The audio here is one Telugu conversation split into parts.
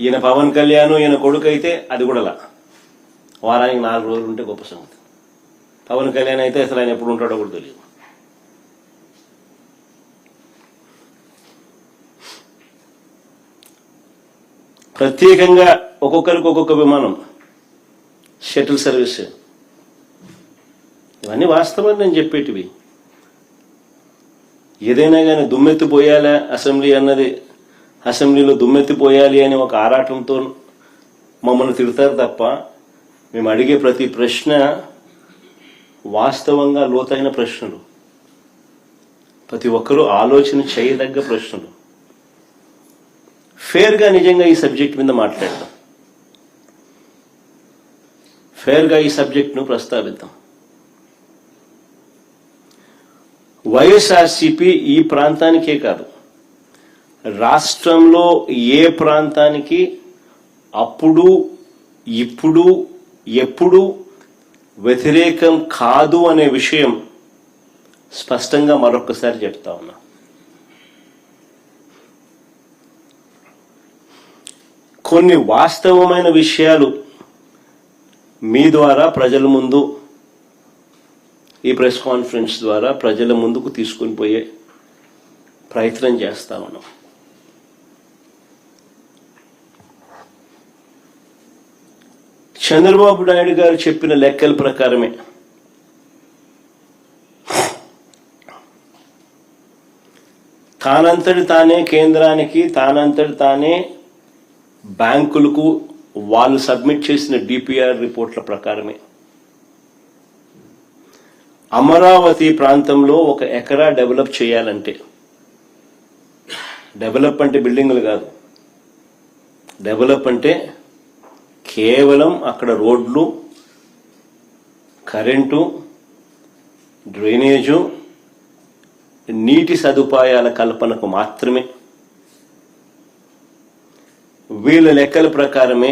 ఈయన పవన్ కళ్యాణ్ ఈయన కొడుకు అయితే అది కూడా వారానికి 4 రోజులు ఉంటే గొప్ప సంగతి. పవన్ కళ్యాణ్ అయితే అసలు ఆయన ఎప్పుడు ఉంటాడో కూడా తెలియదు. ప్రత్యేకంగా ఒక్కొక్కరికి ఒక్కొక్క విమానం, షటిల్ సర్వీస్, ఇవన్నీ వాస్తవాలు నేను చెప్పేటివి. ఏదైనా కానీ దుమ్మెత్తిపోయాలా అసెంబ్లీ అన్నది, అసెంబ్లీలో దుమ్మెత్తిపోయాలి అని ఒక ఆరాటంతో మమ్మల్ని తిడతారు తప్ప మేము అడిగే ప్రతి ప్రశ్న వాస్తవంగా లోతైన ప్రశ్నలు, ప్రతి ఒక్కరూ ఆలోచన చేయదగ్గ ప్రశ్నలు. ఫేర్గా నిజంగా ఈ సబ్జెక్ట్ మీద మాట్లాడదాం, ఫేర్గా ఈ సబ్జెక్ట్ను ప్రస్తావిద్దాం. వైఎస్ఆర్సీపీ ఈ ప్రాంతానికే కాదు, రాష్ట్రంలో ఏ ప్రాంతానికి అప్పుడు ఇప్పుడు ఎప్పుడు వ్యతిరేకం కాదు అనే విషయం స్పష్టంగా మరొకసారి చెప్తా ఉన్నా. కొన్ని వాస్తవమైన విషయాలు మీ ద్వారా ప్రజల ముందు, ఈ ప్రెస్ కాన్ఫరెన్స్ ద్వారా ప్రజల ముందుకు తీసుకుని పోయే ప్రయత్నం చేస్తా ఉన్నాం. చంద్రబాబు నాయుడు గారు చెప్పిన లెక్కల ప్రకారమే తానంతటి తానే కేంద్రానికి, తానంతటి తానే బ్యాంకులకు వాళ్ళు సబ్మిట్ చేసిన డిపిఆర్ రిపోర్ట్ల ప్రకారమే అమరావతి ప్రాంతంలో 1 ఎకరా డెవలప్ చేయాలంటే, డెవలప్ అంటే బిల్డింగులు కాదు, డెవలప్ అంటే కేవలం అక్కడ రోడ్లు, కరెంటు, డ్రైనేజు, నీటి సదుపాయాల కల్పనకు మాత్రమే. వీళ్ళ లెక్కల ప్రకారమే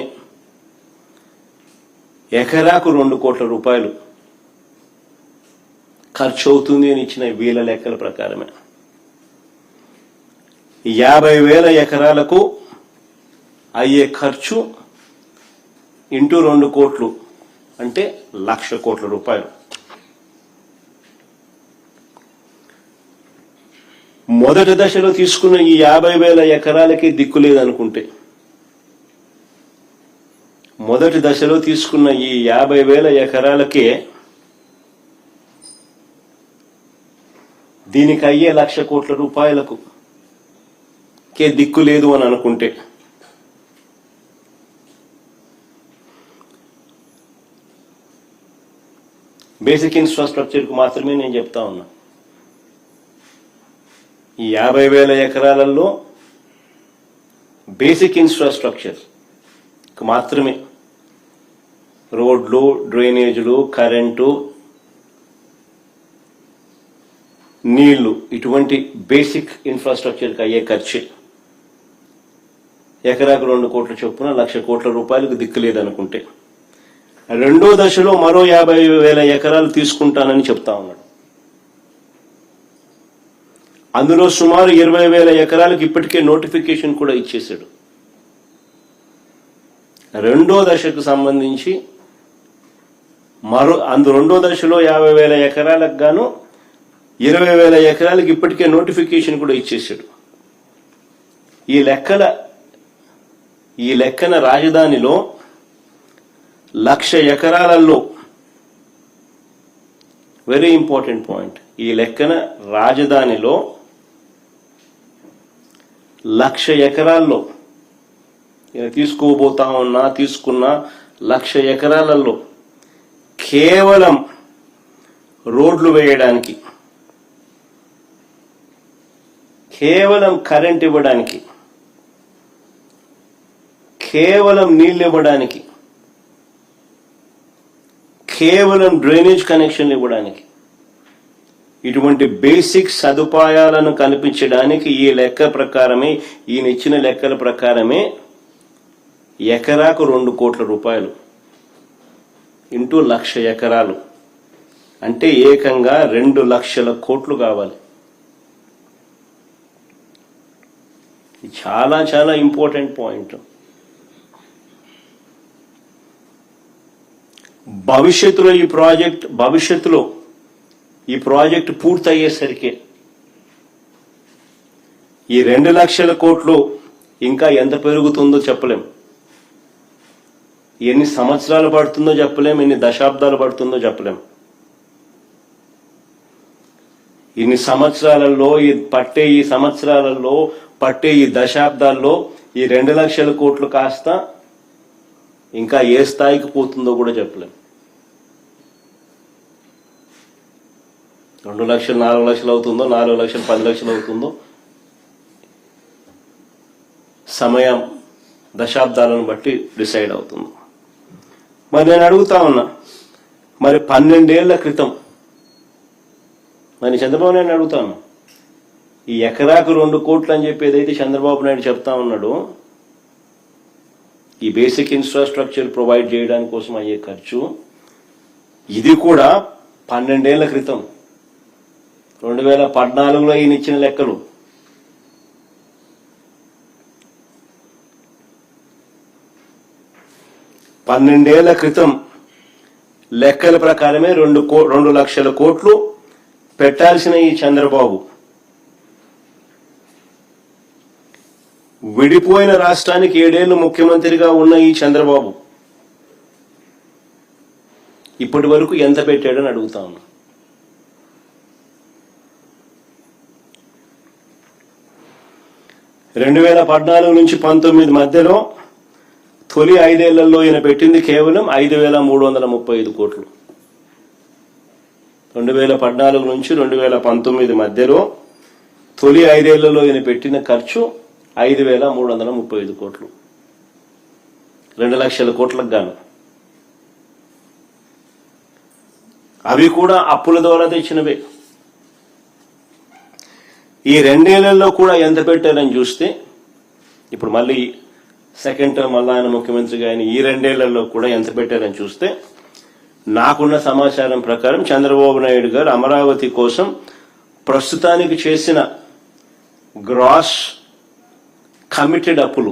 ఎకరాకు 2 కోట్ల రూపాయలు ఖర్చు అవుతుంది అని ఇచ్చిన వీళ్ళ లెక్కల ప్రకారమే 50,000 ఎకరాలకు అయ్యే ఖర్చు ఇంటూ 2 కోట్లు అంటే 1,00,000 కోట్ల రూపాయలు. మొదటి దశలో తీసుకున్న ఈ 50,000 ఎకరాలకి దిక్కు లేదనుకుంటే, మొదటి దశలో తీసుకున్న ఈ 50,000 ఎకరాలకే దీనికి అయ్యే 1,00,000 కోట్ల రూపాయలకు దిక్కు లేదు అని అనుకుంటే, బేసిక్ ఇన్ఫ్రాస్ట్రక్చర్కు మాత్రమే నేను చెప్తా ఉన్నా. ఈ 50,000 ఎకరాలలో బేసిక్ ఇన్ఫ్రాస్ట్రక్చర్ మాత్రమే, రోడ్లు, డ్రైనేజీలు, కరెంటు, నీళ్లు, ఇటువంటి బేసిక్ ఇన్ఫ్రాస్ట్రక్చర్కి అయ్యే ఖర్చు ఎకరాకు 2 కోట్ల చొప్పున 1,00,000 కోట్ల రూపాయలకు దిక్కు లేదనుకుంటే, రెండో దశలో మరో 50,000 ఎకరాలు తీసుకుంటానని చెప్తా ఉన్నాడు. అందులో సుమారు 20,000 ఎకరాలకు ఇప్పటికే నోటిఫికేషన్ కూడా ఇచ్చేశాడు. రెండో దశకు సంబంధించి రెండో దశలో 50,000 ఎకరాలకు గాను 20,000 ఎకరాలకు ఇప్పటికే నోటిఫికేషన్ కూడా ఇచ్చేశాడు. ఈ లెక్కన రాజధానిలో 1,00,000 ఎకరాలలో, వెరీ ఇంపార్టెంట్ పాయింట్, ఈ లెక్కన రాజధానిలో 1,00,000 ఎకరాల్లో తీసుకున్న 1,00,000 ఎకరాలలో కేవలం రోడ్లు వేయడానికి, కేవలం కరెంట్ ఇవ్వడానికి, కేవలం నీళ్ళు ఇవ్వడానికి, కేవలం డ్రైనేజ్ కనెక్షన్లు ఇవ్వడానికి, ఇటువంటి బేసిక్ సదుపాయాలను కల్పించడానికి ఈ లెక్క ప్రకారమే, ఈయన ఇచ్చిన లెక్కల ప్రకారమే ఎకరాకు 2 కోట్ల రూపాయలు ఇంటూ 1,00,000 ఎకరాలు అంటే ఏకంగా 2,00,000 కోట్లు కావాలి. చాలా చాలా ఇంపార్టెంట్ పాయింట్. భవిష్యత్తులో ఈ ప్రాజెక్ట్ పూర్తయ్యేసరికి ఈ 2 లక్షల కోట్లు ఇంకా ఎంత పెరుగుతుందో చెప్పలేం, ఎన్ని సంవత్సరాలు పడుతుందో చెప్పలేం, ఎన్ని దశాబ్దాలు పడుతుందో చెప్పలేం. ఈ సంవత్సరాలలో పట్టే ఈ దశాబ్దాల్లో ఈ 2 లక్షల కోట్లు కాస్త ఇంకా ఏ స్థాయికి పోతుందో కూడా చెప్పలేం. 2 లక్షలు 4 లక్షలు అవుతుందో, 4 లక్షలు 10 లక్షలు అవుతుందో, సమయం దశాబ్దాలను బట్టి డిసైడ్ అవుతుంది. మరి నేను అడుగుతా ఉన్నా, మరి 12 ఏళ్ల క్రితం మరి చంద్రబాబు నాయుడు అడుగుతాను, ఈ ఎకరాకు 2 కోట్లు అని చెప్పి ఏదైతే చంద్రబాబు నాయుడు చెప్తా ఉన్నాడో, ఈ బేసిక్ ఇన్ఫ్రాస్ట్రక్చర్ ప్రొవైడ్ చేయడానికి కోసం అయ్యే ఖర్చు, ఇది కూడా 12 ఏళ్ల క్రితం 2014లో ఈయన ఇచ్చిన లెక్కలు. పన్నెండేళ్ల క్రితం లెక్కల ప్రకారమే 2 లక్షల కోట్లు పెట్టాల్సిన ఈ చంద్రబాబు విడిపోయిన రాష్ట్రానికి 7 ఏళ్లు ముఖ్యమంత్రిగా ఉన్న ఈ చంద్రబాబు ఇప్పటి వరకు ఎంత పెట్టాడని అడుగుతా ఉన్నా. రెండు 2014 నుంచి 19 మధ్యలో తొలి 5 ఏళ్లలో ఈయన పెట్టింది కేవలం 5,335 కోట్లు. 2014 నుంచి 2019 మధ్యలో తొలి 5 ఏళ్లలో ఈయన పెట్టిన ఖర్చు 5,335 కోట్లు, 2 లక్షల కోట్లకు గాను. అవి కూడా అప్పుల ద్వారా తెచ్చినవే. ఈ 2 ఏళ్లలో కూడా ఎంత పెట్టారని చూస్తే, ఇప్పుడు మళ్ళీ సెకండ్ టర్మ్ మళ్ళీ ఆయన ముఖ్యమంత్రిగా ఆయన ఈ 2 ఏళ్లలో కూడా ఎంత పెట్టారని చూస్తే, నాకున్న సమాచారం ప్రకారం చంద్రబాబు నాయుడు గారు అమరావతి కోసం ప్రస్తుతానికి చేసిన గ్రాస్ కమిటెడ్ అప్పులు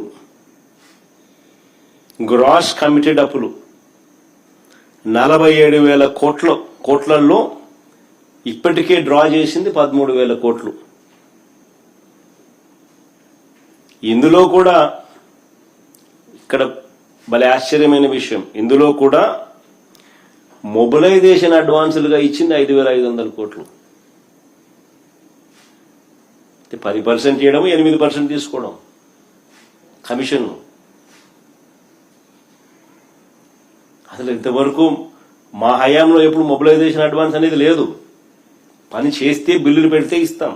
47,000 కోట్లలో ఇప్పటికే డ్రా చేసింది 13,000 కోట్లు. ఇందులో కూడా ఇక్కడ భలే ఆశ్చర్యమైన విషయం, ఇందులో కూడా మొబిలైజేషన్ అడ్వాన్సులుగా ఇచ్చింది 5,500 కోట్లు. 10% చేయడం, 8% తీసుకోవడం కమిషన్. అసలు ఇంతవరకు మా హయాంలో ఎప్పుడు మొబిలైజేషన్ అడ్వాన్స్ అనేది లేదు. పని చేస్తే బిల్లులు పెడితే ఇస్తాం.